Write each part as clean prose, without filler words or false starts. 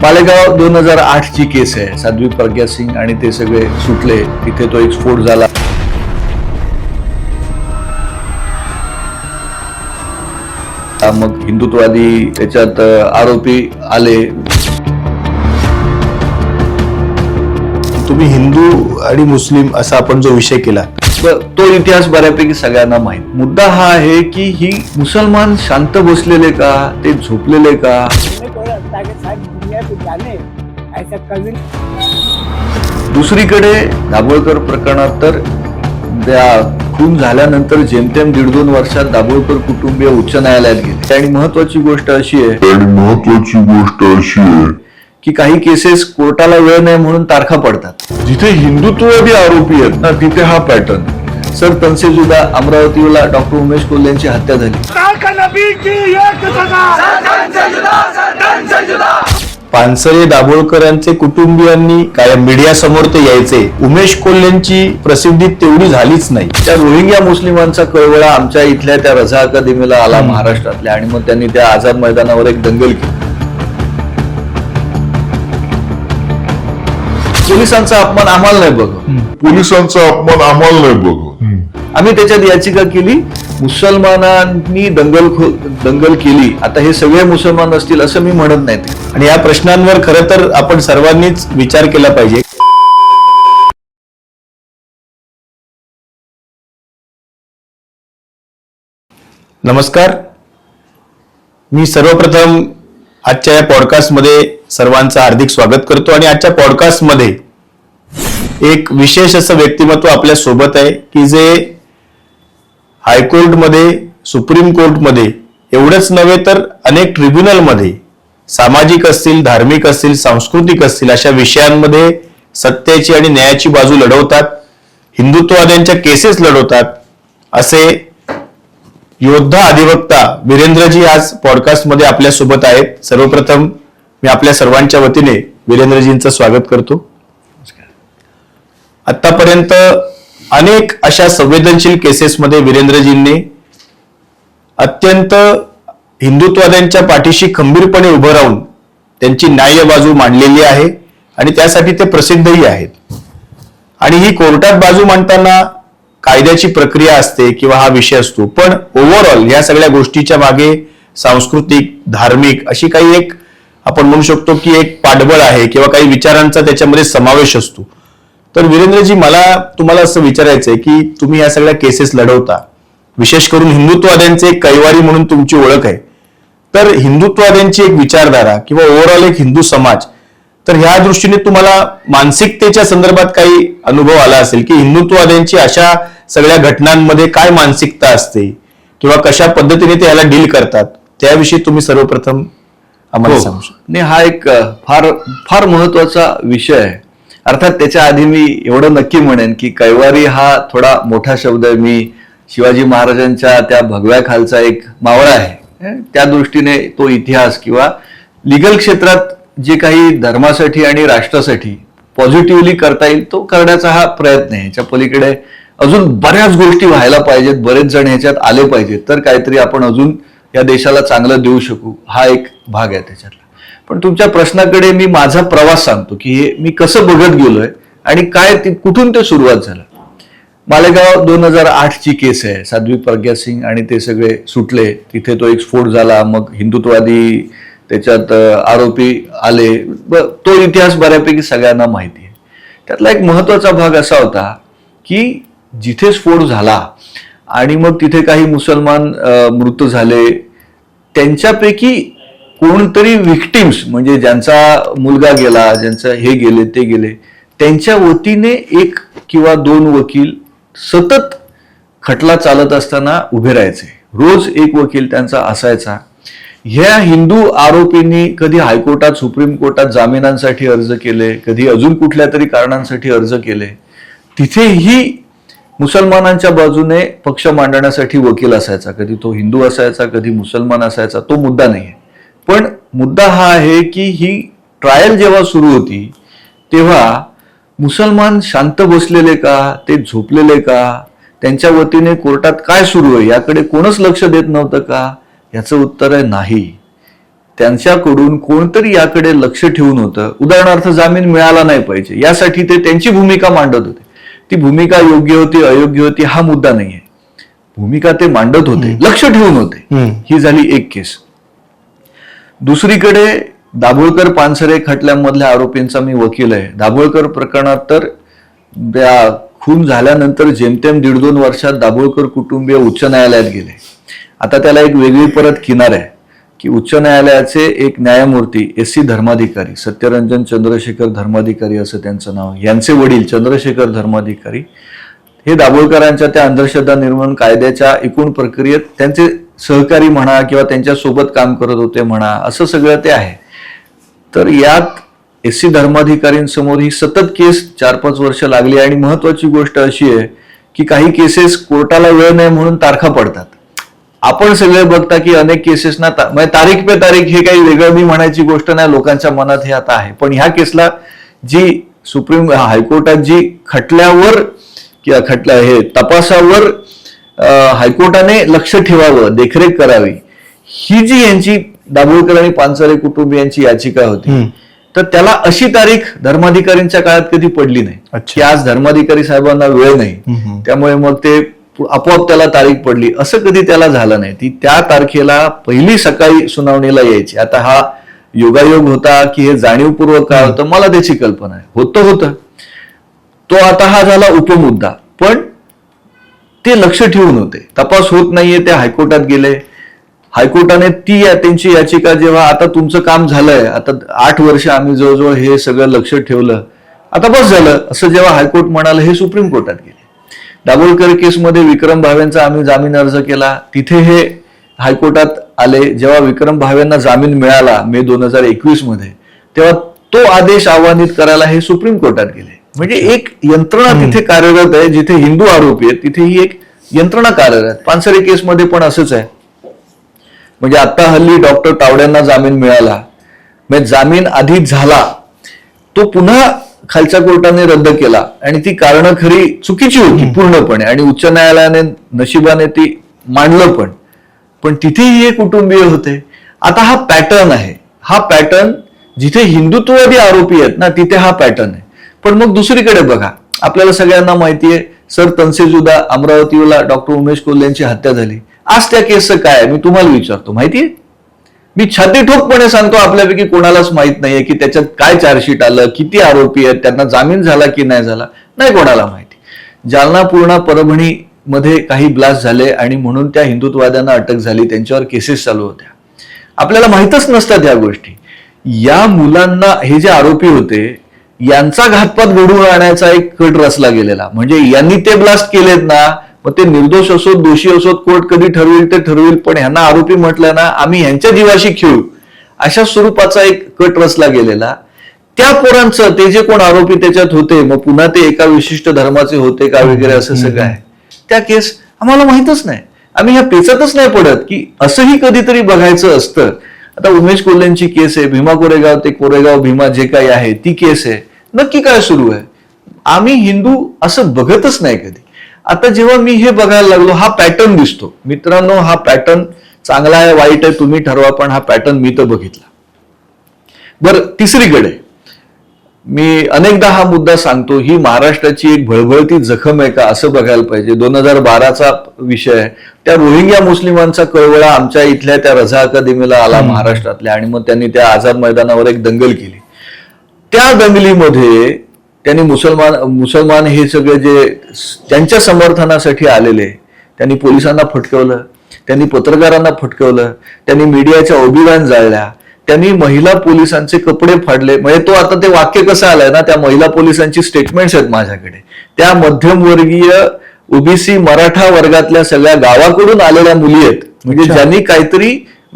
मालेगाव 2008 ची केस आहे. साध्वी प्रज्ञा सिंग आणि ते सगळे सुटले, तिथे तो एक स्फोट झाला. मग हिंदुत्ववादी त्याच्यात आरोपी आले. तुम्ही हिंदू आणि मुस्लिम असा आपण जो विषय केला, तो इतिहास बऱ्यापैकी सगळ्यांना माहित. मुद्दा हा आहे की ही मुसलमान शांत बसलेले का, ते झोपलेले का? दुसरीकडे दाभोळकर प्रकरणात तर त्या खून झाल्यानंतर जेमतेम 1.5-2 वर्षात दाभोळकर कुटुंबीय उच्च न्यायालयात गेले. आणि महत्वाची गोष्ट अशी आहे की काही केसेस कोर्टाला वेळ नाही म्हणून तारखा पडतात. जिथे हिंदुत्ववादी आरोपी आहेत ना, तिथे हा पॅटर्न. सर तनसेजुदा अमरावतीला डॉक्टर उमेश कोल्हेंची हत्या झाली. पानसरे दाभोळकरांचे कुटुंबियांनी काय मीडिया समोर ते यायचे. उमेश कोल्हेंची प्रसिद्धी तेवढी झालीच नाही. त्या रोहिंग्या मुस्लिमांचा कळवळा आमच्या इथल्या त्या रझा अकादमीला आला महाराष्ट्रातल्या, आणि मग त्यांनी त्या आझाद मैदानावर एक दंगल केली. पोलिसांचा अपमान आम्हाला नाही बघ, पोलिसांचा अपमान आम्हाला नाही बघ. आम्ही त्याच्यात याचिका केली, मुसलमानांनी दंगल केली. आता हे सगळे मुसलमान असतील असं मी म्हणत नाही. आणि या प्रश्नांवर खरं तर आपण सर्वांनीच विचार केला पाहिजे. नमस्कार, मी सर्वप्रथम आजच्या या पॉडकास्टमध्ये सर्वांचं हार्दिक स्वागत करतो. आणि आजच्या पॉडकास्टमध्ये एक विशेष असं व्यक्तिमत्व आपल्या सोबत आहे की जे हायकोर्टमध्ये, सुप्रीम कोर्टमध्ये एवढंच नव्हे तर अनेक ट्रिब्युनलमध्ये सामाजिक असतील, धार्मिक असतील, सांस्कृतिक असतील अशा विषयांमध्ये सत्याची आणि न्यायाची बाजू लढवतात, हिंदुत्ववाद्यांच्या केसेस लढवतात. असे योद्धा अधिवक्ता वीरेंद्रजी आज पॉडकास्टमध्ये आपल्या सोबत आहेत. सर्वप्रथम मी आपल्या सर्वांच्या वतीने वीरेंद्रजींचं स्वागत करतो. आतापर्यंत अनेक अशा संवेदनशील केसेसमध्ये वीरेंद्रजींनी अत्यंत हिंदुत्ववाद्यांच्या पाठीशी खंबीरपणे उभं राहून त्यांची न्याय्य बाजू मांडलेली आहे आणि त्यासाठी ते प्रसिद्धही आहेत. आणि ही कोर्टात बाजू मांडताना कायद्याची प्रक्रिया असते किंवा हा विषय असतो, पण ओव्हरऑल या सगळ्या गोष्टीच्या मागे सांस्कृतिक, धार्मिक अशी काही एक आपण म्हणू शकतो की एक पाठबळ आहे किंवा काही विचारांचा त्याच्यामध्ये समावेश असतो. तर वीरेंद्रजी, मला तुम्हाला असं विचारायचंय की तुम्ही या सगळ्या केसेस लढवता, विशेष करून हिंदुत्ववाद्यांचे एक कैवारी म्हणून तुमची ओळख आहे. तर हिंदुत्ववाद्यांची एक विचारधारा किंवा ओव्हरऑल एक हिंदू समाज, तर ह्या दृष्टीने तुम्हाला मानसिकतेच्या संदर्भात काही अनुभव आला असेल की हिंदुत्ववाद्यांची अशा सगळ्या घटनांमध्ये काय मानसिकता असते किंवा कशा पद्धतीने ते याला डील करतात, त्याविषयी तुम्ही सर्वप्रथम आम्हाला सांगू शकता. नाही, हा एक फार फार महत्वाचा विषय आहे. अर्थात त्याच्या आधी मी एवढं नक्की म्हणेन की कैवारी हा थोडा मोठा शब्द आहे. मी शिवाजी महाराजांच्या त्या भगव्या खालचा एक मावळा आहे. त्या दृष्टीने तो इतिहास किंवा लिगल क्षेत्रात जे काही धर्मासाठी आणि राष्ट्रासाठी पॉझिटिव्हली करता येईल तो करण्याचा हा प्रयत्न आहे. याच्या पलीकडे अजून बऱ्याच गोष्टी व्हायला पाहिजेत, बरेच जण ह्याच्यात आले पाहिजेत, तर काहीतरी आपण अजून या देशाला चांगलं देऊ शकू, हा एक भाग आहे त्याच्यातला. पण तुमच्या प्रश्नाकडे मी माझा प्रवास सांगतो की हे मी कसं बघत गेलोय आणि काय कुठून ते सुरुवात झालं. मालेगाव 2008 ची केस आहे. साध्वी प्रज्ञा सिंग आणि ते सगळे सुटले, तिथे तो एक स्फोट झाला. मग हिंदुत्ववादी त्याच्यात आरोपी आले. तो इतिहास बऱ्यापैकी सगळ्यांना माहिती आहे. त्यातला एक महत्वाचा भाग असा होता की जिथे स्फोट झाला आणि मग तिथे काही मुसलमान मृत झाले, त्यांच्यापैकी कोणतरी विक्टिम्स म्हणजे ज्यांचा मुलगा गेला, ज्यांचं हे गेले ते गेले, त्यांच्या वतीने 1 किंवा 2 वकील सतत खटला चालत असताना उभे राहायचे. रोज एक वकील त्यांचा असायचा. ह्या हिंदू आरोपींनी कधी हायकोर्टात, सुप्रीम कोर्टात जामिनांसाठी अर्ज केले, कधी अजून कुठल्या तरी कारणांसाठी अर्ज केले. तिथेही मुसलमानांच्या बाजूने पक्ष मांडण्यासाठी वकील असायचा. कधी तो हिंदू असायचा, कधी मुसलमान असायचा, तो मुद्दा नाहीये. पण मुद्दा हा आहे की ही ट्रायल जेव्हा सुरू होती तेव्हा मुसलमान शांत बसलेले का, ते झोपलेले का, त्यांच्या वतीने कोर्टात काय सुरू आहे याकडे कोणच लक्ष देत नव्हतं का? याचं उत्तर आहे नाही. त्यांच्याकडून कोणतरी याकडे लक्ष ठेवून होतं. उदाहरणार्थ जामीन मिळाला नाही पाहिजे यासाठी ते त्यांची भूमिका मांडत होते. ती भूमिका योग्य होती अयोग्य होती हा मुद्दा नाहीये. भूमिका ते मांडत होते, लक्ष ठेवून होते. ही झाली एक केस. दुसरीकडे दाभोळकर पानसरे खटल्यामधल्या आरोपींचा मी वकील आहे. दाभोळकर प्रकरणात तर त्या खून झाल्यानंतर जेमतेम 1.5-2 वर्षात दाभोळकर कुटुंबीय उच्च न्यायालयात गेले. आता त्याला एक वेगळी परत किनार आहे की उच्च न्यायालयाचे एक न्यायमूर्ती SC धर्माधिकारी, सत्यरंजन चंद्रशेखर धर्माधिकारी असं त्यांचं नाव, यांचे वडील चंद्रशेखर धर्माधिकारी हे दाभोळकरांच्या त्या अंधश्रद्धा निर्मूलन कायद्याच्या एकूण प्रक्रियेत त्यांचे सहकारी म्हणा किंवा त्यांच्या सोबत काम करत होते म्हणा, असं सगळं ते आहे. तर यात SC धर्माधिकारींसमोर ही सतत केस 4-5 वर्ष लागली. आणि महत्वाची गोष्ट अशी आहे की काही केसेस कोर्टाला वेळ नाही म्हणून तारखा पडतात. आपण सगळे बघता की अनेक केसेसना म्हणजे तारीख पे तारीख, हे काही वेगळं मी म्हणायची गोष्ट नाही, लोकांच्या मनात हे आता आहे. पण ह्या केसला जी सुप्रीम हायकोर्टात जी खटल्यावर किंवा हे तपासावर हायकोर्टाने लक्ष ठेवावं, देखरेख करावी, ही जी यांची दाभोळकर आणि पानसरे कुटुंबियांची याचिका होती, तर त्याला अशी तारीख धर्माधिकारींच्या काळात कधी पडली नाही की आज धर्माधिकारी साहेबांना वेळ नाही त्यामुळे मग ते आपोआप त्याला तारीख पडली, असं कधी त्याला झालं नाही. ती त्या तारखेला पहिली सकाळी सुनावणीला यायची. आता हा योगायोग होता की हे जाणीवपूर्वक काय होतं मला त्याची कल्पना आहे. होतं तो आता हा झाला उपमुद्दा. पण ते लक्ष ठेवून होते. तपास होत नाहीये, ते हायकोर्टात गेले. हायकोर्टाने त्यांची याचिका जेव्हा आता तुमचं काम झालंय, आता 8 वर्ष आम्ही जवळजवळ हे सगळं लक्ष ठेवलं, आता बस झालं असं जेव्हा हायकोर्ट म्हणाले, हे सुप्रीम कोर्टात गेले. दाभोळकर केसमध्ये विक्रम भावेंचा आम्ही जामीन अर्ज केला, तिथे हे हायकोर्टात आले. जेव्हा विक्रम भावेंना जामीन मिळाला मे 2021 मध्ये, तेव्हा तो आदेश आव्हानित करायला हे सुप्रीम कोर्टात गेले. म्हणजे एक यंत्रणा तिथे कार्यरत आहे. जिथे हिंदू आरोपी आहेत तिथे ही एक यंत्रणा कार्यरत. पानसरे केसमध्ये पण असंच आहे. म्हणजे आता हल्ली डॉक्टर तावड्यांना जामीन मिळाला, म्हणजे जामीन आधी झाला, तो पुन्हा खालच्या कोर्टाने रद्द केला आणि ती कारणं खरी चुकीची होती पूर्णपणे, आणि उच्च न्यायालयाने नशिबाने ती मांडलं. पण तिथेही हे कुटुंबीय होते. आता हा पॅटर्न आहे. हा पॅटर्न जिथे हिंदुत्ववादी आरोपी आहेत ना, तिथे हा पॅटर्न आहे. पण मग दुसरीकडे बघा, आपल्याला सगळ्यांना माहितीये सर तनसेजुदा अमरावतीला डॉक्टर उमेश कोल्हे यांची हत्या झाली. आज त्या केसचं काय आहे मी तुम्हाला विचारतो, माहितीये? मी छाती ठोकपणे सांगतो आपल्यापैकी कोणालाच माहित नाहीये की त्याच्यात काय चार्जशीट आलं, किती आरोपी आहेत, त्यांना जामीन झाला की नाही झाला, नाही कोणाला माहिती. जालना, पूर्णा, परभणी मध्ये काही ब्लास्ट झाले आणि म्हणून त्या हिंदुत्ववाद्यांना अटक झाली, त्यांच्यावर केसेस चालू होत्या. आपल्याला माहितच नसतात या गोष्टी. या मुलांना, हे जे आरोपी होते यांचा घातपात घडवून आणायचा एक कट रचला गेलेला. म्हणजे यांनी ते ब्लास्ट केलेत ना, मग ते निर्दोष असोत दोषी असोत, कोर्ट कधी ठरवेल ते ठरवेल, पण ह्यांना आरोपी म्हटलं ना, आम्ही ह्यांच्या जीवाशी खेळू, अशा स्वरूपाचा एक कट रचला गेलेला. त्या पोरांचं, ते जे कोण आरोपी त्याच्यात होते, मग पुन्हा ते एका विशिष्ट धर्माचे होते का वगैरे असं सगळं आहे. त्या केस आम्हाला माहितच नाही. आम्ही ह्या पेचातच नाही पडत की असंही कधीतरी बघायचं असतं. आता उमेश कोल्हेंची केस आहे, भीमा कोरेगाव ते कोरेगाव भीमा जे काही आहे ती केस आहे. नक्की काय सुरू आहे? आम्ही हिंदू असं बघतच नाही कधी. आता जेव्हा मी हे बघायला लागलो, हा पॅटर्न दिसतो. मित्रांनो, हा पॅटर्न चांगला आहे वाईट आहे तुम्ही ठरवा, पण हा पॅटर्न मी तर बघितला. बरं, तिसरीकडे मी अनेकदा हा मुद्दा सांगतो, ही महाराष्ट्राची एक भळभळती जखम आहे का असं बघायला पाहिजे. 2012चा विषय आहे. त्या रोहिंग्या मुस्लिमांचा कळवळा आमच्या इथल्या त्या रझा अकादमीला आला महाराष्ट्रातल्या, आणि मग त्यांनी त्या आझाद मैदानावर एक दंगल केली. त्या दंगलीमध्ये त्यांनी मुसलमान हे सगळे जे त्यांच्या समर्थनासाठी आलेले, त्यांनी पोलिसांना फटकवलं, त्यांनी पत्रकारांना फटकवलं, त्यांनी मीडियाच्या ओबिगान जाळल्या, त्यांनी महिला पोलिसांचे कपडे फाडले. म्हणजे तो आता ते वाक्य कसं आलंय ना, त्या महिला पोलिसांची स्टेटमेंट्स आहेत माझ्याकडे. त्या मध्यमवर्गीय ओबीसी मराठा वर्गातल्या सगळ्या गावाकडून आलेल्या मुली आहेत. म्हणजे ज्यांनी काहीतरी,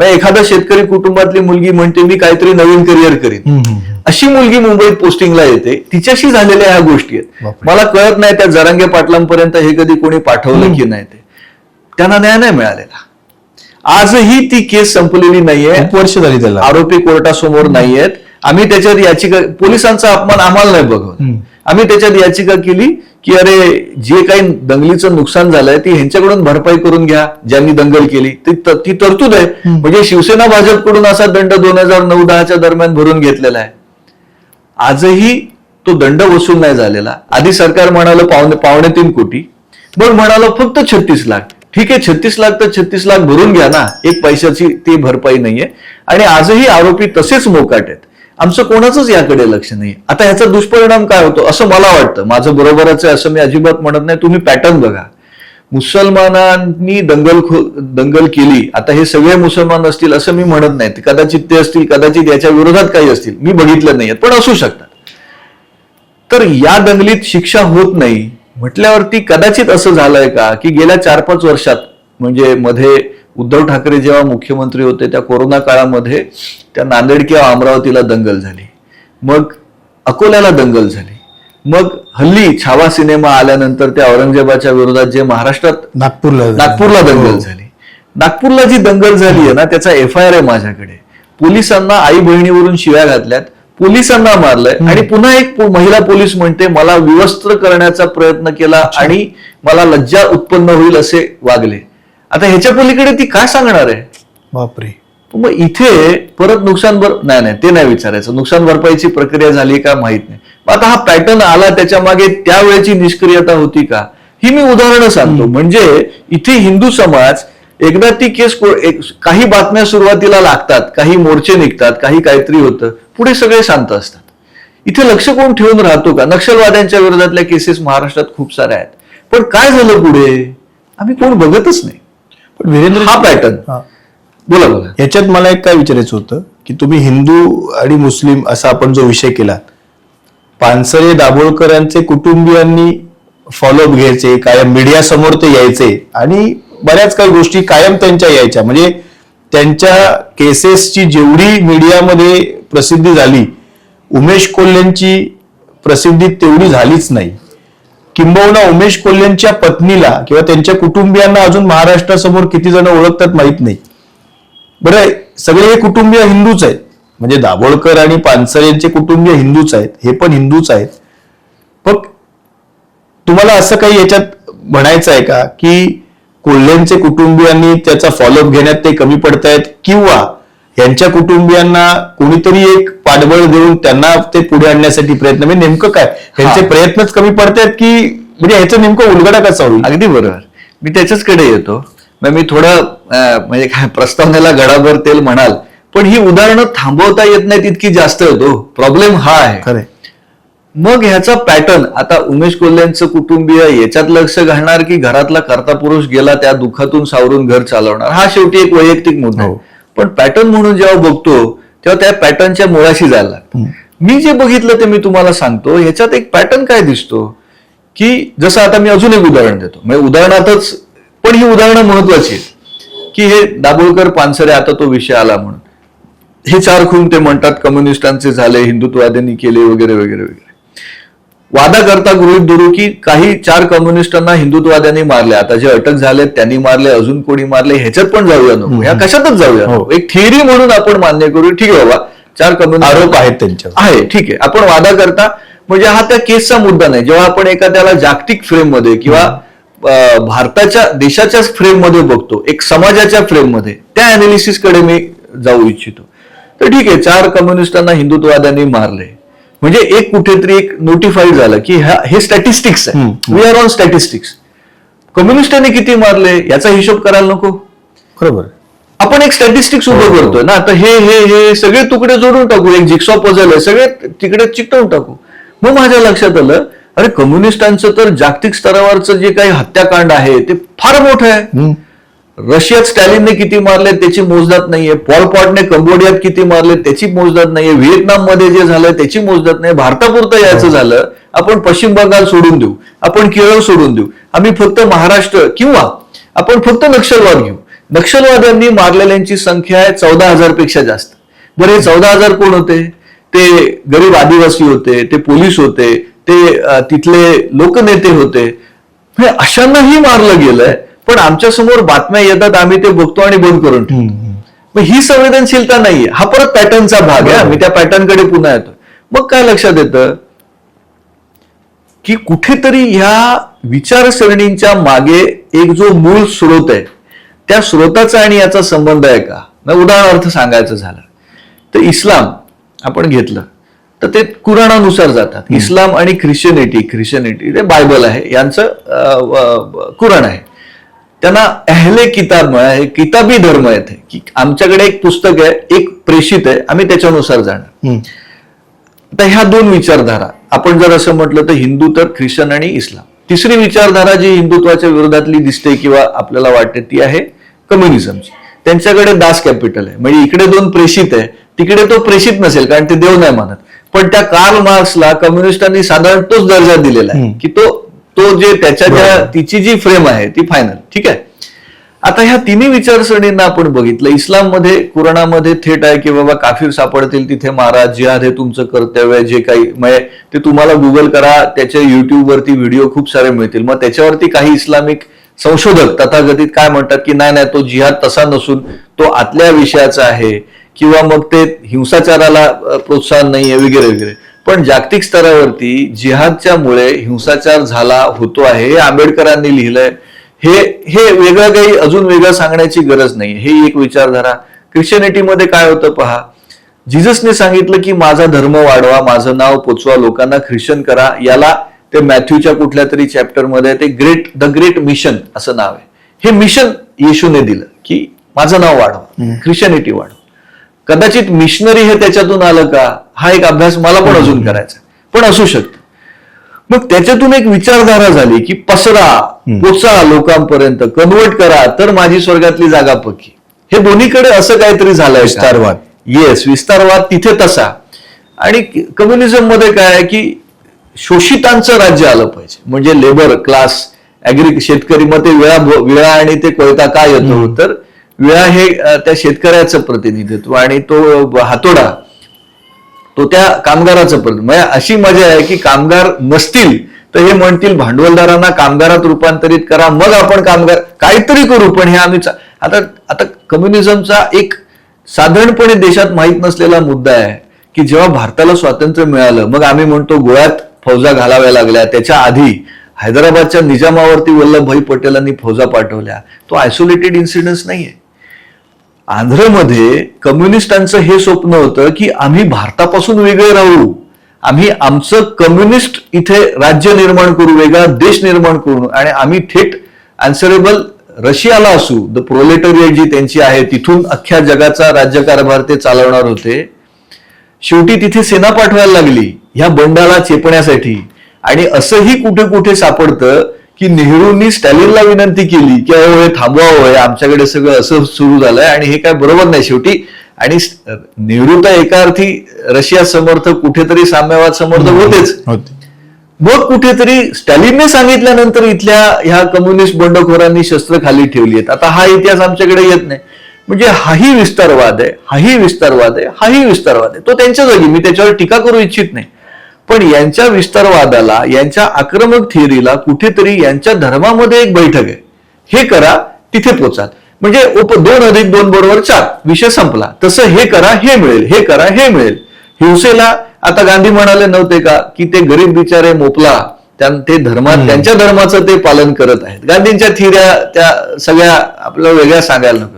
एखादा शेतकरी कुटुंबातली मुलगी म्हणते मी काहीतरी नवीन करिअर करीन, अशी मुलगी मुंबईत पोस्टिंगला येते, तिच्याशी झालेल्या ह्या गोष्टी आहेत. मला कळत नाही त्या जरांगे पाटलांपर्यंत हे कधी कोणी पाठवलं की नाही. ते त्यांना न्याय नाही मिळालेला. आजही ती केस संपलेली नाहीये. वर्ष झाली त्याला. आरोपी कोर्टासमोर नाहीयेत. आम्ही त्याच्यात याचिका, पोलिसांचा अपमान आम्हाला नाही बघवला. आम्ही त्याच्यात याचिका केली की अरे जे काही दंगलीचं नुकसान झालंय ती ह्यांच्याकडून भरपाई करून घ्या ज्यांनी दंगल केली ती तरतूद आहे. म्हणजे शिवसेना भाजपकडून असा दंड 2009-10च्या दरम्यान भरून घेतलेला आहे. आजही तो दंड वसूल नाही झालेला. आधी सरकार म्हणालं 2.25 कोटी, मग म्हणालं फक्त 36 लाख. ठीक आहे, 36 लाख तर 36 लाख भरून घ्या ना, एक पैशाची ती भरपाई नाहीये. आणि आजही आरोपी तसेच मोकाट आहेत. आमचं कोणाचंच याकडे लक्ष नाही. आता ह्याचा दुष्परिणाम काय होतो असं मला वाटतं. माझं बरोबरच आहे असं मी अजिबात म्हणत नाही. तुम्ही पॅटर्न बघा. मुसलमानांनी दंगल केली. आता हे सगळे मुसलमान असतील असं मी म्हणत नाही. कदाचित ते असतील, कदाचित याच्या विरोधात काही असतील, मी बघितलं नाहीये, पण असू शकतात. तर या दंगलीत शिक्षा होत नाही म्हटल्यावरती कदाचित असं झालंय का की गेल्या 4-5 वर्षात म्हणजे मध्ये उद्धव ठाकरे जेव्हा मुख्यमंत्री होते त्या कोरोना काळामध्ये त्या नांदेड किंवा अमरावतीला दंगल झाली, मग अकोल्याला दंगल झाली, मग हल्ली छावा सिनेमा आल्यानंतर त्या औरंगजेबाच्या विरोधात जे महाराष्ट्रात नागपूरला दंगल झाली. नागपूरला जी दंगल झाली आहे ना त्याचा FIR आहे माझ्याकडे. पोलिसांना आई बहिणीवरून शिव्या घातल्यात, पोलिसांना मारलंय आणि पुन्हा एक महिला पोलीस म्हणते मला विवस्त्र करण्याचा प्रयत्न केला आणि मला लज्जा उत्पन्न होईल असे वागले. आता ह्याच्या पलीकडे ती काय सांगणार आहे? बापरे. मग इथे परत नाही ते नाही विचारायचं. नुकसान भरपाईची प्रक्रिया झाली का माहित नाही. मग आता हा पॅटर्न आला त्याच्या मागे त्यावेळेची निष्क्रियता होती का ही मी उदाहरणं सांगतो. म्हणजे इथे हिंदू समाज एकदा ती केस काही बातम्या सुरुवातीला लागतात, काही मोर्चे निघतात, काही काहीतरी होतं, पुढे सगळे शांत असतात. इथे लक्ष कोण ठेवून राहतो का? नक्षलवाद्यांच्या विरोधातल्या केसेस महाराष्ट्रात खूप साऱ्या आहेत, पण काय झालं पुढे आम्ही कोण बघतच नाही. पण वीरेंद्र हा पॅटर्न बोला. याच्यात मला एक काय विचारायचं होतं की तुम्ही हिंदू आणि मुस्लिम असा आपण जो विषय केला, पानसरे दाभोळकरांचे कुटुंबियांनी फॉलोअप घ्यायचे, कायम मीडिया समोर ते यायचे आणि बऱ्याच काही गोष्टी कायम त्यांच्या यायच्या. म्हणजे त्यांच्या केसेसची जेवढी मीडियामध्ये प्रसिद्धी झाली, उमेश कोल्हेंची प्रसिद्धी तेवढी झालीच नाही. किंबहुना उमेश कोल्हेंच्या पत्नीला किंवा त्यांच्या कुटुंबियांना अजून महाराष्ट्रासमोर किती जण ओळखतात माहित नाही. बरं, सगळे हे कुटुंबीय हिंदूच आहेत. म्हणजे दाभोळकर आणि पानसरेंचे कुटुंबीय हिंदूच आहेत, हे पण हिंदूच आहेत. पण तुम्हाला असं काही याच्यात म्हणायचं आहे का की कोल्हेंचे कुटुंबियांनी त्याचा फॉलोअप घेण्यात ते कमी पडतायत किंवा यांच्या कुटुंबियांना कोणीतरी एक पाठबळ देऊन त्यांना ते पुढे आणण्यासाठी प्रयत्न, म्हणजे नेमकं काय त्यांचे प्रयत्नच कमी पडतायत की म्हणजे ह्याचं नेमकं उलगडा कसा होईल? अगदी बरोबर. मी त्याच्याचकडे येतो. मग मी थोडं म्हणजे काय प्रस्तावनेला गडाभर तेल म्हणाल, पण ही उदाहरणं थांबवता येत नाहीत इतकी जास्त येतो. प्रॉब्लेम हा आहे. खरंय. मग ह्याचा पॅटर्न आता उमेश कोल्हेंचं कुटुंबीय याच्यात लक्ष घालणार की घरातला कर्ता पुरुष गेला त्या दुःखातून सावरून घर चालवणार, हा शेवटी एक वैयक्तिक मुद्दा आहे. पण पॅटर्न म्हणून जेव्हा बघतो तेव्हा त्या पॅटर्नच्या मुळाशी जायला लागतं. मी जे बघितलं ते मी तुम्हाला सांगतो. ह्याच्यात एक पॅटर्न काय दिसतो की जसं आता मी अजून एक उदाहरण देतो. म्हणजे उदाहरणातच, पण ही उदाहरणं महत्वाची आहेत की हे दाभोळकर पानसरे आता तो विषय आला म्हणून हे 4 खून ते म्हणतात कम्युनिस्टांचे झाले, हिंदुत्ववाद्यांनी केले वगैरे वगैरे वगैरे. वादाकरता गृहीत धरू की काही 4 कम्युनिस्टांना हिंदुत्ववाद्यांनी मारले. आता जे अटक झाले त्यांनी मारले, अजून कोणी मारले ह्याच्यात पण जाऊया नको, ह्या कशातच जाऊया नको. एक थिअरी म्हणून आपण मान्य करू, ठीक आहे बाबा 4 कम्युनिस्ट आरोप आहेत त्यांच्यावर, आहे, ठीक आहे. आपण वादा करता म्हणजे हा त्या केसचा मुद्दा नाही. जेव्हा आपण एखाद्याला जागतिक फ्रेम मध्ये किंवा भारताच्या देशाच्याच फ्रेम मध्ये बघतो, एक समाजाच्या फ्रेम मध्ये, त्या अनालिसिस कडे मी जाऊ इच्छितो. तर ठीक आहे, 4 कम्युनिस्टांना हिंदुत्ववाद्यांनी मारले म्हणजे एक कुठेतरी एक नोटिफाईड झालं की हे स्टॅटिस्टिक्स आहे. We are on statistics. कम्युनिस्टांनी किती मारले याचा हिशोब करायला नको. बरोबर. आपण एक स्टॅटिस्टिक्स उभं करतोय ना. आता हे सगळे तुकडे जोडून टाकू, एक जिक्सॉ पझल आहे, सगळे तिकडे चिकटवून टाकू. मग माझ्या लक्षात आलं अरे कम्युनिस्टांचं तर जागतिक स्तरावरचं जे काही हत्याकांड आहे ते फार मोठं आहे. रशियात स्टॅलिनने किती मारले त्याची मोजदात नाहीये. पॉल पॉटने कंबोडियात किती मारले त्याची मोजदात नाहीये. व्हिएतनाममध्ये जे झालं त्याची मोजदात नाही. भारतापुरतं यायचं झालं आपण पश्चिम बंगाल सोडून देऊ, आपण केरळ सोडून देऊ, आम्ही फक्त महाराष्ट्र किंवा आपण फक्त नक्षलवाद घेऊ. नक्षलवाद्यांनी मारलेल्यांची संख्या आहे 14,000 पेक्षा जास्त. बरं, हे 14,000 कोण होते? ते गरीब आदिवासी होते, ते पोलीस होते, ते तिथले लोकनेते होते. अशांनाही मारलं गेलंय, पण आमच्या समोर बातम्या येतात, आम्ही ते बघतो आणि बंद करून ठेवतो. मग ही संवेदनशीलता नाहीये. हा परत पॅटर्नचा भाग आहे. मी त्या पॅटर्नकडे पुन्हा येतो. मग काय लक्षात येतं की कुठेतरी ह्या विचारसरणींच्या मागे एक जो मूळ स्रोत आहे त्या स्रोताचा आणि याचा संबंध आहे का? उदाहरणार्थ सांगायचं झालं तर इस्लाम आपण घेतलं तर ते कुराणानुसार जातात. इस्लाम आणि ख्रिश्चनिटी ते बायबल आहे यांचं कुराण आहे. त्यांना अहले किताब आहे, किताबी धर्म आहे की आमच्याकडे एक पुस्तक आहे, एक प्रेषित आहे, आम्ही त्याच्यानुसार जाणार. आता ह्या दोन विचारधारा आपण जर असं म्हटलं तर हिंदू तर ख्रिश्चन आणि इस्लाम. तिसरी विचारधारा जी हिंदुत्वाच्या विरोधातली दिसते किंवा आपल्याला वाटते ती आहे कम्युनिझमची. त्यांच्याकडे दास कॅपिटल आहे, म्हणजे इकडे दोन प्रेषित आहे, तिकडे तो प्रेषित नसेल कारण ते देव नाही मानत, पण त्या कार्ल मार्क्सला कम्युनिस्टांनी साधारण तोच दर्जा दिलेला आहे की तो जे त्याच्या तिची जी फ्रेम आहे ती फायनल. ठीक आहे. आता ह्या तिन्ही विचारसरणींना आपण बघितलं. इस्लाममध्ये कुराणामध्ये थेट आहे की बाबा काफिर सापडतील तिथे मारा, जिहाद हे तुमचं कर्तव्य, जे काही म्हणजे ते तुम्हाला गुगल करा, त्याच्या युट्यूबवरती व्हिडिओ खूप सारे मिळतील. मग त्याच्यावरती काही इस्लामिक संशोधक तथाकथित काय म्हणतात की नाही तो जिहाद तसा नसून तो आतल्या विषयाचा आहे किंवा मग ते हिंसाचाराला प्रोत्साहन नाहीये वगैरे वगैरे. पण जागतिक स्तरावरती जिहादच्या मुळे हिंसाचार झाला होतो आहे हे आंबेडकरांनी लिहिलंय. हे वेगळं काही अजून वेगळं सांगण्याची गरज नाही. हे एक विचारधारा. ख्रिश्चनिटीमध्ये काय होतं पहा, जिजसने सांगितलं की माझा धर्म वाढवा, माझं नाव पोचवा, लोकांना ख्रिश्चन करा. याला ते मॅथ्यूच्या कुठल्या तरी चॅप्टरमध्ये ते द ग्रेट मिशन असं नाव आहे. हे मिशन येशूने दिलं की माझं नाव वाढवा, ख्रिश्चनिटी वाढवा. कदाचित मिशनरी हे त्याच्यातून आलं का हा एक अभ्यास मला पण अजून करायचा, पण असू शकतं. मग त्याच्यातून एक विचारधारा झाली की पसरा, पोचा लोकांपर्यंत, कन्वर्ट करा तर माझी स्वर्गातली जागा पक्की. हे दोन्हीकडे असं काहीतरी झालंय. विस्तारवाद. येस, विस्तारवाद तिथे तसा. आणि कम्युनिझम मध्ये काय आहे की शोषितांचं राज्य आलं पाहिजे, म्हणजे लेबर क्लास, शेतकरी. मग ते विळा आणि ते कोयता काय येतो तर विळा हे त्या शेतकऱ्याचं प्रतिनिधित्व आणि तो हातोडा तो त्या कामगाराचं प्रतिनिधित्व. म्हणजे अशी मजा आहे की कामगार नसतील तर हे म्हणतील भांडवलदारांना कामगारात रूपांतरित करा, मग आपण कामगार काहीतरी करू. पण हे आम्ही आता कम्युनिझमचा एक साधारणपणे देशात माहीत नसलेला मुद्दा आहे की जेव्हा भारताला स्वातंत्र्य मिळालं मग आम्ही म्हणतो गोळ्यात फौजा घालाव्या लागल्या. त्याच्या आधी हैदराबादच्या निजामावरती वल्लभभाई पटेलांनी फौजा पाठवल्या. तो आयसोलेटेड इन्सिडेंट नाहीये. आंध्रमध्ये कम्युनिस्टांचं हे स्वप्न होतं की आम्ही भारतापासून वेगळे राहू, आम्ही आमचं कम्युनिस्ट इथे राज्य निर्माण करू, वेगळा देश निर्माण करू आणि आम्ही थेट आन्सरेबल रशियाला असू. द प्रोलेटरिएट जी त्यांची आहे तिथून अख्ख्या जगाचा राज्यकारभार ते चालवणार होते. शेवटी तिथे सेना पाठवायला लागली ह्या बंडाला चेपण्यासाठी. आणि असंही कुठे कुठे सापडतं की नेहरूंनी स्टॅलिनला विनंती केली की अहो हे थांबवावं, आमच्याकडे सगळं असं सुरू झालंय आणि हे काय बरोबर नाही शेवटी. आणि नेहरू तर एका अर्थी रशिया समर्थक, कुठेतरी साम्यवाद समर्थक होतेच. मग कुठेतरी स्टॅलिनने सांगितल्यानंतर इथल्या ह्या कम्युनिस्ट बंडखोरांनी शस्त्र खाली ठेवली आहेत. आता हा इतिहास आमच्याकडे येत नाही. म्हणजे हाही विस्तारवाद आहे, हाही विस्तारवाद आहे, हाही विस्तारवाद आहे. तो त्यांच्या जागी, मी त्याच्यावर टीका करू इच्छित नाही. पण यांच्या विस्तारवादाला, यांच्या आक्रमक थिअरीला कुठेतरी यांच्या धर्मामध्ये एक बैठक आहे. हे करा तिथे पोचाल, म्हणजे 2+2=4 विषय संपला. तसं हे करा हे मिळेल, हे करा हे मिळेल. हिंसेला आता गांधी म्हणाले नव्हते का की ते गरीब बिचारे मोपला ते धर्मात त्यांच्या धर्माचं ते पालन करत आहेत. गांधींच्या थिअऱ्या त्या सगळ्या आपल्याला वेगळ्या सांगायला नको.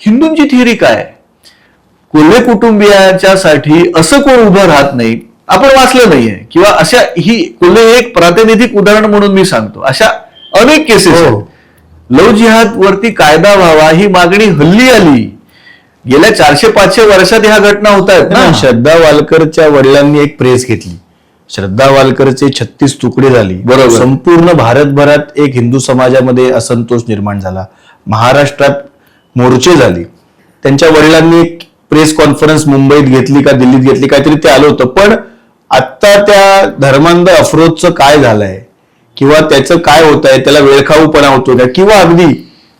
हिंदूंची थिअरी काय, कोल्हे कुटुंबियांच्या साठी असं कोण उभं राहत नाही, आपण वाचलं नाहीये. किंवा अशा ही कोल्हे एक प्रातिनिधिक उदाहरण म्हणून मी सांगतो. अशा अनेक केसेस आहेत. लव्ह जिहाद वरती कायदा व्हावा ही मागणी हल्ली आली. गेल्या 400-500 वर्षात ह्या घटना होत आहेत ना. श्रद्धा वालकरच्या वडिलांनी एक प्रेस घेतली. श्रद्धा वालकरचे 36 तुकडे झाली. बरोबर. संपूर्ण भारतभरात एक हिंदू समाजामध्ये असंतोष निर्माण झाला. महाराष्ट्रात मोर्चे झाले. त्यांच्या वडिलांनी एक प्रेस कॉन्फरन्स मुंबईत घेतली का दिल्लीत घेतली काहीतरी ते आलं होतं. पण आता त्या धर्मांध अफरोजचं काय झालंय किंवा त्याचं काय होत आहे, त्याला वेळखाऊपणा होतो का, किंवा अगदी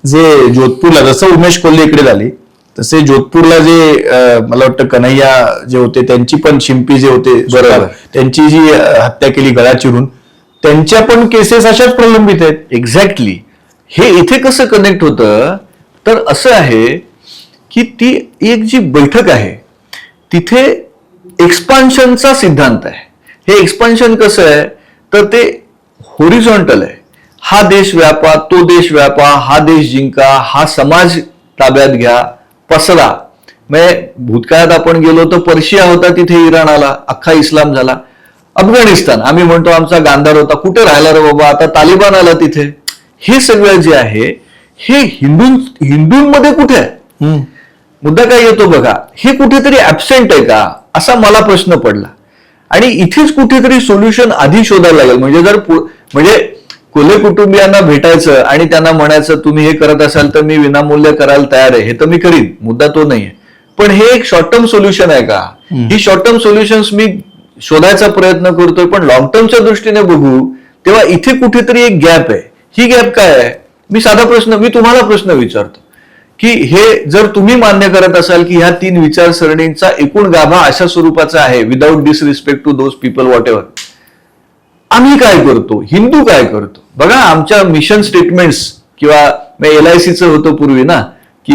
जे जोधपूरला जसं उमेश कोल्हे इकडे झाले तसे जोधपूरला जे मला वाटतं कन्हैया जे होते त्यांची पण शिंपी जे होते बरोबर त्यांची जी हत्या केली गळा चिरून, त्यांच्या पण केसेस अशाच प्रलंबित आहेत. एक्झॅक्टली. हे इथे कसं कनेक्ट होतं तर असं आहे की ती एक जी बैठक आहे तिथे एक्सपान्शनचा सिद्धांत आहे. हे एक्सपान्शन कसं आहे तर ते होरिझॉन्टल आहे. हा देश व्यापा, तो देश व्यापा, हा देश जिंका, हा समाज ताब्यात घ्या, पसरा. भूतकाळात आपण गेलो तर पर्शिया होता, तिथे इराण आला, अख्खा इस्लाम झाला. अफगाणिस्तान आम्ही म्हणतो आमचा गांधार होता, कुठे राहिला रे बाबा, आता तालिबान आला तिथे. हे सगळं जे आहे हे हिंदूंमध्ये कुठे आहे? मुद्दा काय येतो बघा, हे कुठेतरी ऍबसेंट आहे का, असा मला प्रश्न पडला. आणि इथेच कुठेतरी सोल्युशन आधी शोधायला लागेल. म्हणजे कोल्हे कुटुंबियांना भेटायचं आणि त्यांना म्हणायचं तुम्ही हे करत असाल तर मी विनामूल्य करायला तयार आहे, हे तर मी करीन, मुद्दा तो नाहीये. पण हे एक शॉर्ट टर्म सोल्युशन आहे का? ही शॉर्ट टर्म सोल्युशन्स मी शोधायचा प्रयत्न करतोय, पण लॉंग टर्मच्या दृष्टीने बघू तेव्हा इथे कुठेतरी एक गॅप आहे. ही गॅप काय आहे? मी तुम्हाला प्रश्न विचारतो की हे जर तुम्ही मान्य करत असाल की ह्या 3 विचारसरणींचा एकूण गाभा अशा स्वरूपाचा आहे, without disrespect to those people whatever, आम्ही काय करतो, हिंदू काय करतो? बघा आमच्या मिशन स्टेटमेंट्स किंवा LICचं होतं पूर्वी ना की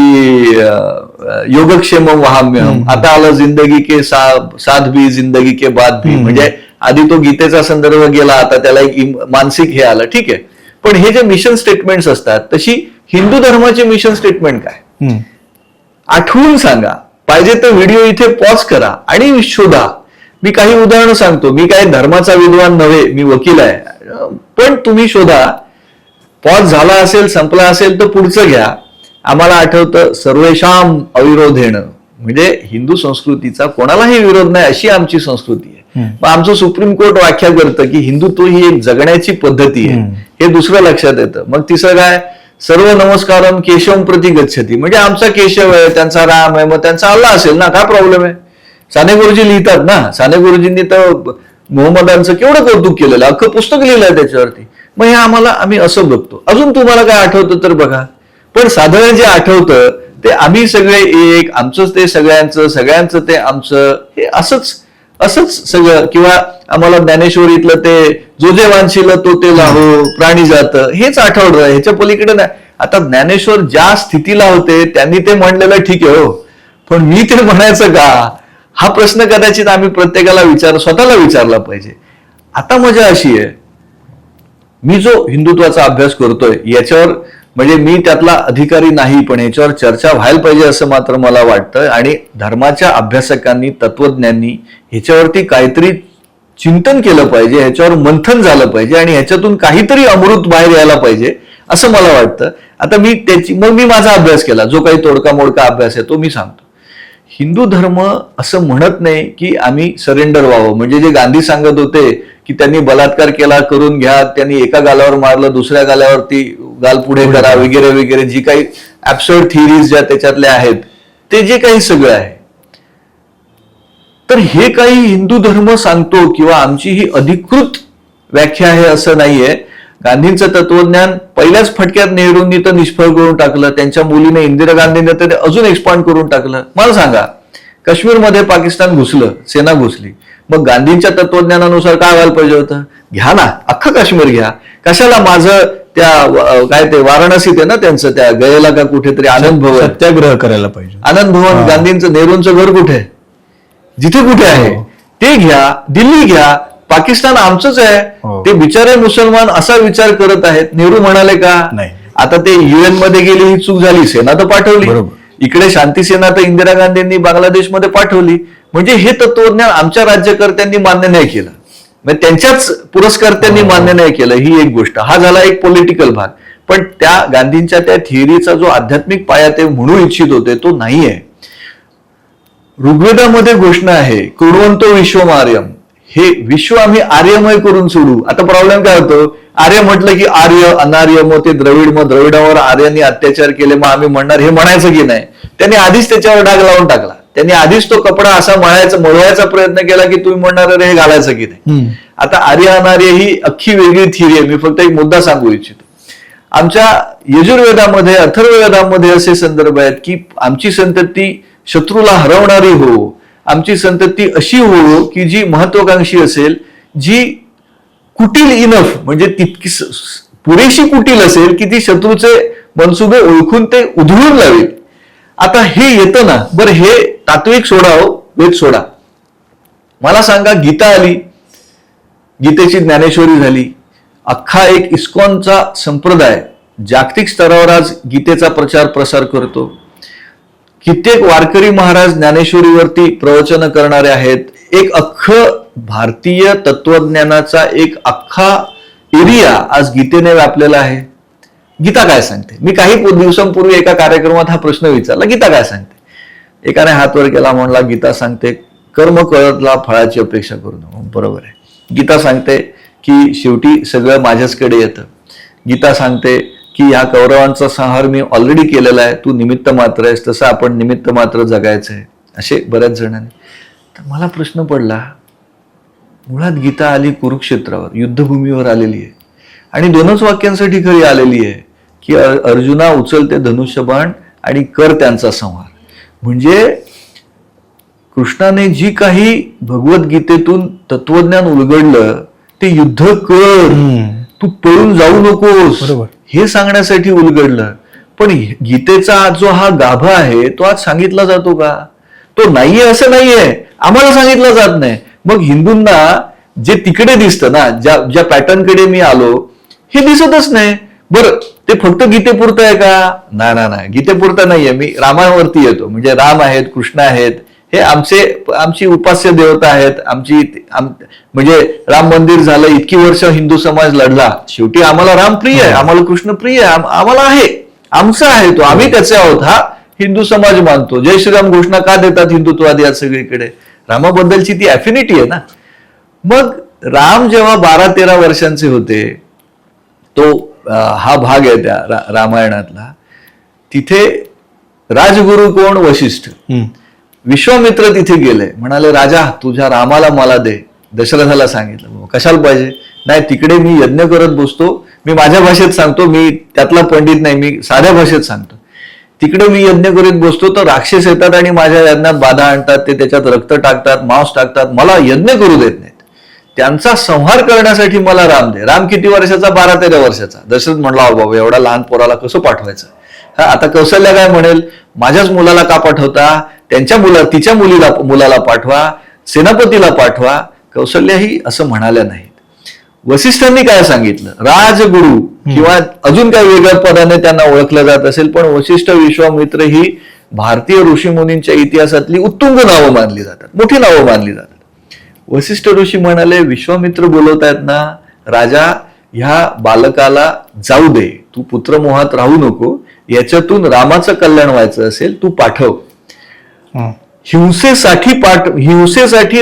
योगक्षेम वहाम्यहम, आता आलं जिंदगी के साथ भी जिंदगी के बाद भी. म्हणजे आधी तो गीतेचा संदर्भ गेला, आता त्याला एक मानसिक हे आलं, ठीक आहे. पण हे जे मिशन स्टेटमेंट्स असतात तशी हिंदू धर्माचे मिशन स्टेटमेंट काय आठवून सांगा. पाहिजे तर व्हिडिओ इथे पॉज करा आणि शोधा. मी काही उदाहरणं सांगतो, मी काही धर्माचा विद्वान नव्हे, मी वकील आहे, पण तुम्ही शोधा. पॉज झाला असेल, संपला असेल तर पुढचं घ्या. आम्हाला आठवतं सर्वेशाम अविरोधेण, म्हणजे हिंदू संस्कृतीचा कोणालाही विरोध नाही अशी आमची संस्कृती आहे. मग आमचं सुप्रीम कोर्ट व्याख्या करतं की हिंदुत्व ही एक जगण्याची पद्धती आहे, हे दुसरं लक्षात येतं. मग तिसरं काय, सर्व नमस्कारम केशवम प्रति गच्छती, म्हणजे आमचा केशव आहे, त्यांचा राम आहे, मग त्यांचा अल्लाह असेल ना, काय प्रॉब्लेम आहे? साने गुरुजी लिहितात ना, साने गुरुजींनी तर मोहम्मदांचं केवढं कौतुक केलेलं, अख्खं पुस्तक लिहिलंय त्याच्यावरती. मग हे आम्ही असं बघतो. अजून तुम्हाला काय आठवतं तर बघा. पण साधारण जे आठवतं ते आम्ही सगळे एक, आमचंच ते सगळ्यांचं, सगळ्यांचं ते आमचं, हे असंच सगळं. किंवा आम्हाला ज्ञानेश्वरीतलं ते जो जे वांछिल तो ते लाहो प्राणी जात, हेच आठवतं, ह्याच्या पलीकडे नाही. आता ज्ञानेश्वर ज्या स्थितीला होते त्यांनी ते म्हणलेलं ठीक आहे हो, पण मी ते म्हणायचं का, हा प्रश्न कदाचित आम्ही प्रत्येकाला स्वतःला विचारला पाहिजे. आता मजा अशी आहे, मी जो हिंदुत्वाचा अभ्यास करतोय याच्यावर, म्हणजे मी त्यातला अधिकारी नाही, पण याच्यावर चर्चा व्हायला पाहिजे असं मात्र मला वाटतं. आणि धर्माच्या अभ्यासकांनी, तत्वज्ञांनी ह्याच्यावरती काहीतरी चिंतन केलं पाहिजे, ह्याच्यावर मंथन झालं पाहिजे आणि ह्याच्यातून काहीतरी अमृत बाहेर यायला पाहिजे असं मला वाटतं. आता मी माझा अभ्यास केला, जो काही तोडका मोडका अभ्यास आहे तो मी सांगतो. हिंदू धर्म असं म्हणत नाही की आम्ही सरेंडर व्हावं. म्हणजे जे गांधी सांगत होते की त्यांनी बलात्कार केला, करून घ्या, त्यांनी एका गालावर मारलं, दुसऱ्या गालावरती गाल पुढे करा, वगैरे वगैरे, जी काही ऍब्सर्ड थिअरीज ज्या त्याच्यातल्या आहेत, ते जे काही सगळं आहे, तर हे काही हिंदू धर्म सांगतो किंवा आमची ही अधिकृत व्याख्या आहे असं नाहीये. गांधींचं तत्वज्ञान पहिल्याच फटक्यात नेहरूंनी तर निष्फळ करून टाकलं, त्यांच्या मुलीने इंदिरा गांधींनी तर अजून एक्सपांड करून टाकलं. मला सांगा, काश्मीरमध्ये पाकिस्तान घुसलं, सेना घुसली, मग गांधींच्या तत्वज्ञानानुसार काय व्हायला पाहिजे होतं? घ्या ना, अख्खं काश्मीर घ्या. कशाला माझं त्या काय ते वाराणसीत आहे ना त्यांचं, त्या गयेला का कुठेतरी आनंद भवन, सत्याग्रह करायला पाहिजे. आनंद भवन, गांधींचं, नेहरूंचं घर कुठे, जिथे कुठे आहे ते घ्या. दिल्ली घ्या, पाकिस्तान आमचंच आहे. ते बिचारे मुसलमान असा विचार करत आहेत. नेहरू म्हणाले का? नाही. आता ते UN मध्ये गेली, ही चूक झाली, सेना तर पाठवली, इकडे शांती सेना तर इंदिरा गांधींनी बांगलादेशमध्ये पाठवली. म्हणजे हे तत्वज्ञान आमच्या राज्यकर्त्यांनी मान्य नाही केलं, म्हणजे त्यांच्याच पुरस्कर्त्यांनी मान्य नाही केलं. ही एक गोष्ट, हा झाला एक पॉलिटिकल भाग. पण त्या गांधींच्या त्या थिअरीचा जो आध्यात्मिक पाया ते म्हणू इच्छित होते तो नाहीये. ऋग्वेदामध्ये घोषणा आहे कृण्वन्तो विश्वम आर्यम, हे विश्व आम्ही आर्यमय करून सोडू. आता प्रॉब्लेम काय होतो, आर्य म्हटलं की आर्य अनार्य, मग ते द्रविड, मग द्रविडावर आर्यांनी अत्याचार केले, मग आम्ही म्हणणार हे म्हणायचं की नाही. त्यांनी आधीच त्याच्यावर डाग लावून टाकला. त्यांनी आधीच तो कपडा असा मळवायचा प्रयत्न केला की तुम्ही म्हणणार अरे हे घालायचं की नाही. आता आर्य अनार्य ही अख्खी वेगळी थिअरी आहे. मी फक्त एक मुद्दा सांगू इच्छितो. आमच्या यजुर्वेदामध्ये, अथर्ववेदामध्ये असे संदर्भ आहेत की आमची संतती शत्रूला हरवणारी हो, आमची संतती अशी हो की जी महत्वाकांक्षी असेल, जी कुटील इनफ, म्हणजे तितकी पुरेशी कुटील असेल की ती शत्रूचे मनसुबे ओळखून ते उधळून लावेल. आता हे येतं ना, बरं हे तात्विक सोडा, हो वेद सोडा. मला सांगा, गीता आली, गीतेची ज्ञानेश्वरी झाली. अख्खा एक इस्कॉनचा संप्रदाय जागतिक स्तरावर आज गीतेचा प्रचार प्रसार करतो. कित्येक वारकरी महाराज ज्ञानेश्वरीवरती प्रवचन करणारे आहेत. एक अख्खं भारतीय तत्वज्ञानाचा एक अख्खा एरिया आज गीतेने व्यापलेला आहे. गीता काय सांगते? मी काही दिवसांपूर्वी एका कार्यक्रमात हा प्रश्न विचारला, गीता काय सांगते? एकाने हात वर केला, म्हणला गीता सांगते कर्म कळतला फळाची अपेक्षा करू नको. बरोबर आहे. गीता सांगते की शेवटी सगळं माझ्याचकडे येतं. गीता सांगते की ह्या कौरवांचा संहार मी ऑलरेडी केलेला आहे, तू निमित्त मात्र आहेस, तसं आपण निमित्त मात्र जगायचं आहे, असे बऱ्याच जणांनी. तर मला प्रश्न पडला, मुळात गीता आली कुरुक्षेत्रावर, युद्धभूमीवर आलेली आहे आणि 2च वाक्यांसाठी खरी आलेली आहे की अर्जुना उचलते धनुष्यबाण आणि कर त्यांचा संहार. म्हणजे कृष्णाने जी काही भगवद्गीतेतून तत्वज्ञान उलगडलं ते युद्ध कर, तू पळून जाऊ नकोस, बरोबर, हे सांगण्यासाठी उलगडलं. पण गीतेचा जो हा गाभा आहे तो आज सांगितला जातो का? तो नाहीये असं नाहीये, आम्हाला सांगितलं जात नाही. मग हिंदूंना जे तिकडे दिसतं ना, ज्या पॅटर्नकडे मी आलो, हे दिसतच नाही. बरं, ते फक्त गीतेपुरतं आहे का? नाही, गीतेपुरतं नाहीये. मी रामावरती येतो. म्हणजे राम आहेत, कृष्ण आहेत, हे आमची उपास्य देवता आहेत. म्हणजे राम मंदिर झालं, इतकी वर्ष हिंदू समाज लढला, शेवटी आम्हाला राम प्रिय आहे, आम्हाला कृष्ण प्रिय आहे, आम्हाला आहे, आमचा आहे तो, आम्ही त्याचे आहोत, हा हिंदू समाज मानतो. जय श्रीराम घोषणा का देतात हिंदुत्ववादी आज सगळीकडे? रामाबद्दलची ती अफिनिटी आहे ना. मग राम जेव्हा 12-13 वर्षांचे होते, तो हा भाग आहे त्या रामायणातला, तिथे राजगुरु कोण? वशिष्ठ. विश्वामित्र तिथे गेले, म्हणाले राजा तुझ्या रामाला मला दे. दशरथाला सांगितलं, कशाला पाहिजे? नाही, तिकडे मी यज्ञ करत बसतो, मी माझ्या भाषेत सांगतो, मी त्यातला पंडित नाही, मी साध्या भाषेत सांगतो. तिकडे मी यज्ञ करीत बसतो तर राक्षस येतात आणि माझ्या यज्ञात बाधा आणतात, ते त्याच्यात रक्त टाकतात, मांस टाकतात, मला यज्ञ करू देत नाहीत. त्यांचा संहार करण्यासाठी मला राम दे. राम किती वर्षाचा? 12-13 वर्षाचा. दशरथ म्हणला, बाबा एवढा लहान पोराला कसं पाठवायचं? हा, आता कौशल्या काय म्हणेल, माझ्याच मुलाला का पाठवता? तिच्या मुलाला पाठवा, सेनापतीला पाठवा. कौशल्याही असं म्हणाल्या नाहीत. वसिष्ठांनी काय सांगितलं? राजगुरु किंवा अजून काही वेगळ्या पदाने त्यांना ओळखलं जात असेल, पण वसिष्ठ, विश्वामित्र ही भारतीय ऋषीमुनींच्या इतिहासातली उत्तुंग नावं मानली जातात, मोठी नावं मानली जातात. वसिष्ठ ऋषी म्हणाले, विश्वामित्र बोलवतायत ना, राजा ह्या बालकाला जाऊ दे, तू पुत्रमोहात राहू नको, याच्यातून रामाचं कल्याण व्हायचं असेल, तू पाठव. हिंसेसाठी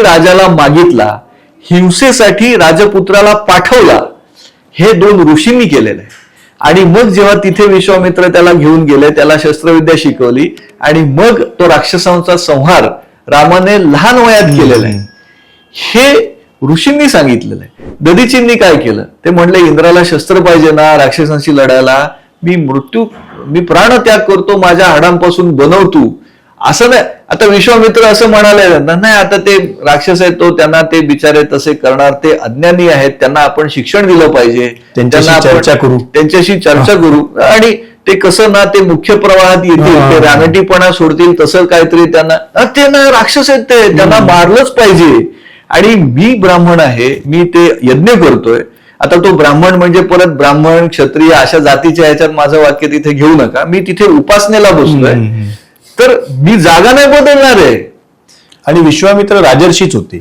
राजाला मागितला, हिंसेसाठी राजपुत्राला पाठवला, हे 2 ऋषींनी केलेलं आहे. आणि मग जेव्हा तिथे विश्वामित्र त्याला घेऊन गेले, त्याला शस्त्रविद्या शिकवली आणि मग तो राक्षसांचा संहार रामाने लहान वयात केलेला आहे, हे ऋषींनी सांगितलेलं आहे. दधीचींनी काय केलं? ते म्हणले, इंद्राला शस्त्र पाहिजे ना राक्षसांशी लढायला, मी प्राणत्याग करतो, माझ्या हाडांपासून बनवतो. असं नाही. आता विश्वामित्र असं म्हणाले, नाही आता ते राक्षस आहेत, तो त्यांना ते बिचारे तसे करणार, ते अज्ञानी आहेत, त्यांना आपण शिक्षण दिलं पाहिजे, त्यांच्याशी चर्चा करू आणि ते कसं ना ते मुख्य प्रवाहात येतील, ते रानटीपणा सोडतील, तसं काहीतरी त्यांना, ते ना राक्षस आहेत, ते त्यांना मारलंच पाहिजे. आणि मी ब्राह्मण आहे, मी ते यज्ञ करतोय. आता तो ब्राह्मण म्हणजे परत ब्राह्मण, क्षत्रिय अशा जातीच्या ह्याच्यात माझं वाक्य तिथे घेऊ नका. मी तिथे उपासनेला बसलोय, तर मी जागा नाही बदलणार आहे. आणि विश्वामित्र राजर्षीच होते,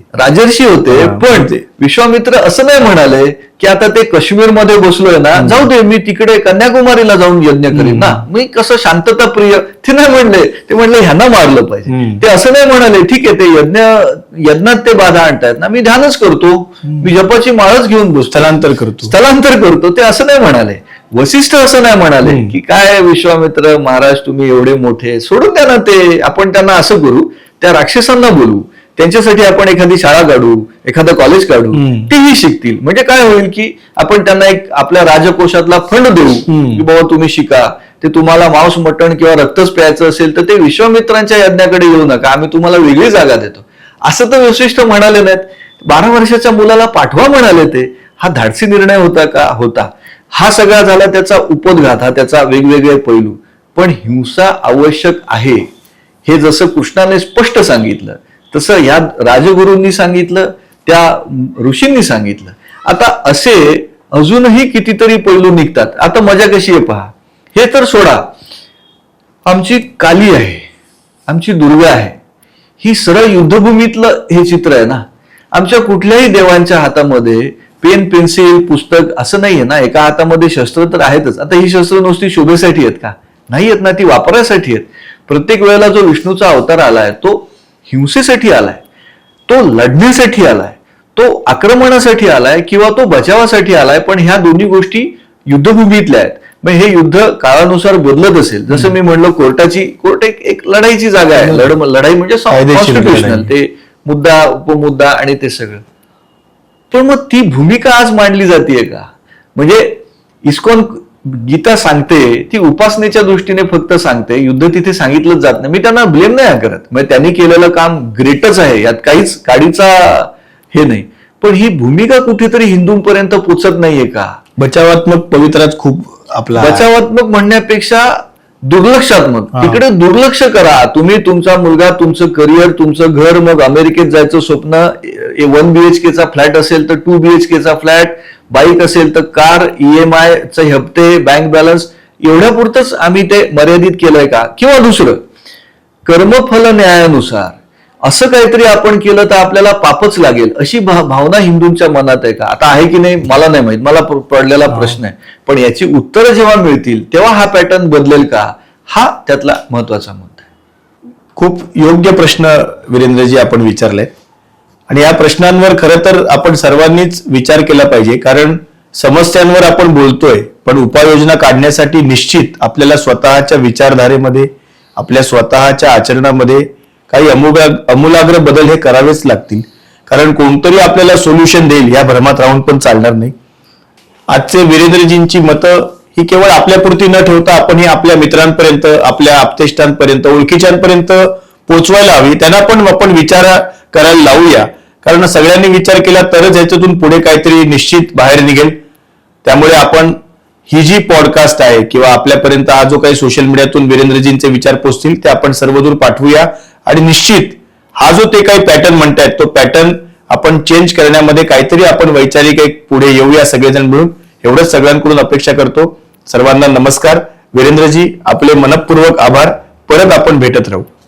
पण विश्वामित्र असं नाही म्हणाले की आता ते काश्मीरमध्ये बसलोय ना, जाऊ दे, मी तिकडे कन्याकुमारीला जाऊन यज्ञ करीन ना, मी कसं शांतता प्रिय, ते नाही म्हणले. ते म्हणले ह्यांना मारलं पाहिजे. ते असं नाही म्हणाले, ठीक आहे, ते यज्ञात ते बाधा आणतायत ना, मी ध्यानच करतो, मी जपाची माळच घेऊन बसतो, स्थलांतर करतो. ते असं नाही म्हणाले. वसिष्ठ असं नाही म्हणाले की काय विश्वामित्र महाराज तुम्ही एवढे मोठे, सोडून द्या ना ते, आपण त्यांना असं करू, त्या राक्षसांना बोलू, त्यांच्यासाठी आपण एखादी शाळा काढू, एखादं कॉलेज काढू, तेही शिकतील. म्हणजे काय होईल की आपण त्यांना एक आपल्या राजकोषातला फंड देऊ की बाबा तुम्ही शिका, ते तुम्हाला मांस मटण किंवा रक्तच प्यायचं असेल तर ते विश्वामित्रांच्या यज्ञाकडे येऊ नका, आम्ही तुम्हाला वेगळी जागा देतो. असं तर वसिष्ठ म्हणाले नाहीत. 12 वर्षाच्या मुलाला पाठवा म्हणाले ते. हा धाडसी निर्णय होता का? होता. हा सगळा झाला त्याचा उपद्घात, हा त्याचा वेगवेगळे पैलू. पण हिंसा आवश्यक आहे हे जसं कृष्णाने स्पष्ट सांगितलं, तसं या राजगुरूंनी सांगितलं, त्या ऋषींनी सांगितलं. आता असे अजूनही कितीतरी पैलू निघतात. आता मजा कशी आहे पहा, हे तर सोडा, आमची काली आहे, आमची दुर्गा आहे, ही सरळ युद्धभूमीतलं हे चित्र आहे ना. आमच्या कुठल्याही देवांच्या हातामध्ये पेन, पेन्सिल, पुस्तक असं नाहीये ना. एका हातामध्ये शस्त्र तर आहेतच. आता ही शस्त्र नुसती शोभेसाठी आहेत का? नाही आहेत ना, ती वापरासाठी आहेत. प्रत्येक वेळेला जो विष्णूचा अवतार आलाय तो हिंसेसाठी आलाय, तो लढण्यासाठी आलाय, तो आक्रमणासाठी आलाय किंवा तो बचावासाठी आलाय. पण ह्या दोन्ही गोष्टी युद्धभूमीतल्या आहेत. मग हे युद्ध काळानुसार बदलत असेल. जसं मी म्हणलं, कोर्ट एक लढाईची जागा आहे. लढाई म्हणजे कॉन्स्टिट्युशनल, ते मुद्दा, उपमुद्दा आणि ते सगळं. पण मग ती भूमिका आज मांडली जाते का? म्हणजे इस्कॉन गीता सांगते ती उपासनेच्या दृष्टीने फक्त सांगते, युद्ध तिथे सांगितलंच जात नाही. मी त्यांना ब्लेम नाही करत, म्हणजे त्यांनी केलेलं काम ग्रेटच आहे, यात काहीच काडीचा हे नाही. पण ही भूमिका कुठेतरी हिंदूंपर्यंत पोचत नाहीये का? बचावात्मक पवित्राच खूप आपला बचावात्मक म्हणण्यापेक्षा दुर्लक्षात्मक. तिकडे दुर्लक्ष करा. तुम्ही, तुमचा मुलगा, तुमचं करिअर, तुमचं घर, मग अमेरिकेत जायचं स्वप्न, 1 BHK चा फ्लॅट असेल तर 2 BHK चा फ्लॅट, बाईक असेल तर कार, EMI चे हप्ते, बँक बॅलन्स, एवढ्या पुरतच आम्ही ते मर्यादित केलंय का? किंवा दुसरं, कर्मफल न्यायानुसार असं काहीतरी आपण केलं तर आपल्याला पापच लागेल, अशी भावना हिंदूंच्या मनात आहे का? आता आहे की नाही मला नाही माहित, मला पडलेला प्रश्न आहे. पण याची उत्तरं जेव्हा मिळतील तेव्हा हा पॅटर्न बदलेल का? हा त्यातला महत्वाचा मुद्दा आहे. खूप योग्य प्रश्न वीरेंद्रजी आपण विचारले आणि या प्रश्नांवर खरं तर आपण सर्वांनीच विचार केला पाहिजे. कारण समस्यांवर आपण बोलतोय, पण उपाययोजना काढण्यासाठी निश्चित आपल्याला स्वतःच्या विचारधारेमध्ये, आपल्या स्वतःच्या आचरणामध्ये काही अमूलाग्र बदल हे करावेच लागतील. कारण कोणतरी आपल्याला सोल्युशन देईल या भ्रमात राहून पण चालणार नाही. आजचे वीरेंद्रजींची मतं ही केवळ आपल्यापुरती न ठेवता आपण ही आपल्या मित्रांपर्यंत, आपल्या आप्तेष्टांपर्यंत, ओळखीच्यांपर्यंत पोचवायला हवी. त्यांना पण आपण विचार करायला लावूया. कारण सगळ्यांनी विचार केला तरच ह्याच्यातून पुढे काहीतरी निश्चित बाहेर निघेल. त्यामुळे आपण ही जी पॉडकास्ट आहे किंवा आपल्यापर्यंत हा जो काही सोशल मीडियातून वीरेंद्रजींचे विचार पोचतील ते आपण सर्वदूर पाठवूया. आणि निश्चित हा जो ते काही पॅटर्न म्हणतायत तो पॅटर्न आपण चेंज करण्यामध्ये काहीतरी आपण वैचारिक एक पुढे येऊया सगळेजण मिळून, एवढंच सगळ्यांकडून अपेक्षा करतो. सर्वांना नमस्कार. वीरेंद्रजी, आपले मनपूर्वक आभार. परत आपण भेटत राहू.